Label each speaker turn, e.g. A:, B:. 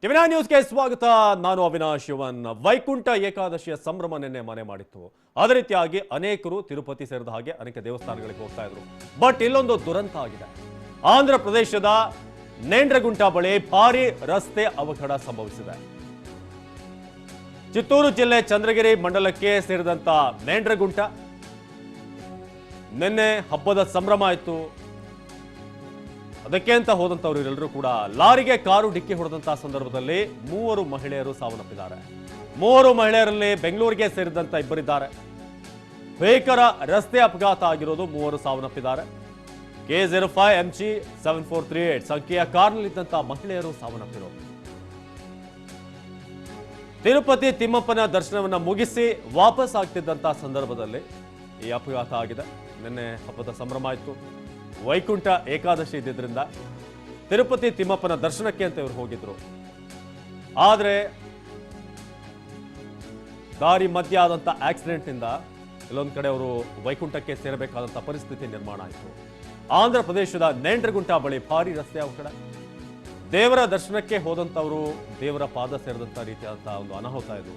A: ಟಿವಿ9 ನ್ಯೂಸ್ಗೆ ಸ್ವಾಗತ. ನಾನು ಅವಿನಾಶ್ ಶಿವನ್. ವೈಕುಂಠ ಏಕಾದಶಿಯ ಸಂಭ್ರಮ ನಿನ್ನೆ ಮನೆ ಮಾಡಿತ್ತು. ಅದೇ ರೀತಿಯಾಗಿ ಅನೇಕರು ತಿರುಪತಿ ಸೇರಿದ ಹಾಗೆ ಅನೇಕ ದೇವಸ್ಥಾನಗಳಿಗೆ ಹೋಗ್ತಾ ಇದ್ರು. ಬಟ್ ಇಲ್ಲೊಂದು ದುರಂತ ಆಗಿದೆ. ಆಂಧ್ರ ಪ್ರದೇಶದ ನೇಂಡ್ರಗುಂಟ ಬಳಿ ಭಾರಿ ರಸ್ತೆ ಅವಘಡ ಸಂಭವಿಸಿದೆ. ಚಿತ್ತೂರು ಜಿಲ್ಲೆ ಚಂದ್ರಗಿರಿ ಮಂಡಲಕ್ಕೆ ಸೇರಿದಂತ ನೇಂಡ್ರಗುಂಟ ನಿನ್ನೆ ಹಬ್ಬದ ಸಂಭ್ರಮ ಇತ್ತು. ಅದಕ್ಕೆ ಅಂತ ಹೋದಂತವರು ಇವರೆಲ್ಲರೂ ಕೂಡ ಲಾರಿಗೆ ಕಾರು ಡಿಕ್ಕಿ ಹೊಡೆದಂತಹ ಸಂದರ್ಭದಲ್ಲಿ 3 ಮಹಿಳೆಯರು ಸಾವನ್ನಪ್ಪಿದ್ದಾರೆ. 3 ಮಹಿಳೆಯರಲ್ಲಿ ಬೆಂಗಳೂರಿಗೆ ಸೇರಿದಂತ ಇಬ್ಬರಿದ್ದಾರೆ. ಭೀಕರ ರಸ್ತೆ ಅಪಘಾತ ಆಗಿರೋದು, 3 ಸಾವನ್ನಪ್ಪಿದ್ದಾರೆ. K05 MG 7438 ಸಂಖ್ಯೆಯ ಕಾರ್ನಲ್ಲಿದ್ದಂತಹ ಮಹಿಳೆಯರು ಸಾವನ್ನಪ್ಪಿರೋದು. ತಿರುಪತಿ ತಿಮ್ಮಪ್ಪನ ದರ್ಶನವನ್ನ ಮುಗಿಸಿ ವಾಪಸ್ ಆಗ್ತಿದ್ದಂತಹ ಸಂದರ್ಭದಲ್ಲಿ ಈ ಅಪಘಾತ ಆಗಿದೆ. ನಿನ್ನೆ ಹಬ್ಬದ ಸಂಭ್ರಮ ಇತ್ತು. ವೈಕುಂಠ ಏಕಾದಶಿ ಇದ್ದಿದ್ರಿಂದ ತಿರುಪತಿ ತಿಮ್ಮಪ್ಪನ ದರ್ಶನಕ್ಕೆ ಅಂತ ಇವರು ಹೋಗಿದ್ರು. ಆದರೆ ದಾರಿ ಮಧ್ಯೆ ಆದಂಥ ಆಕ್ಸಿಡೆಂಟ್ನಿಂದ ಇಲ್ಲೊಂದು ಕಡೆ ಅವರು ವೈಕುಂಠಕ್ಕೆ ಸೇರಬೇಕಾದಂಥ ಪರಿಸ್ಥಿತಿ ನಿರ್ಮಾಣ ಆಯಿತು. ಆಂಧ್ರ ಪ್ರದೇಶದ ನೇಂಡ್ರಗುಂಟ ಬಳಿ ಭಾರಿ ರಸ್ತೆ ಅವಘಡ. ದೇವರ ದರ್ಶನಕ್ಕೆ ಹೋದಂಥವರು ದೇವರ ಪಾದ ಸೇರಿದಂಥ ರೀತಿಯಾದಂಥ ಒಂದು ಅನಾಹುತ ಇದು.